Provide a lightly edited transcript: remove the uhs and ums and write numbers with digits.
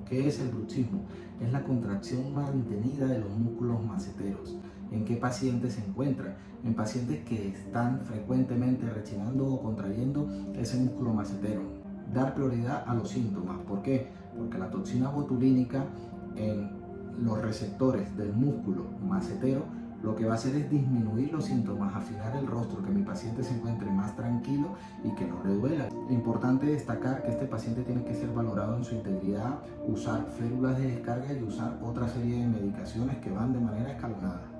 ¿Qué es el bruxismo? Es la contracción mantenida de los músculos maceteros. ¿En qué pacientes se encuentra? En pacientes que están frecuentemente rechinando o contrayendo ese músculo macetero. Dar prioridad a los síntomas. ¿Por qué? Porque la toxina botulínica en los receptores del músculo macetero lo que va a hacer es disminuir los síntomas, afinar el rostro, que mi paciente se encuentre más tranquilo y que no le duela. Importante destacar que este paciente tiene que ser valorado en su integridad, usar férulas de descarga y usar otra serie de medicaciones que van de manera escalonada.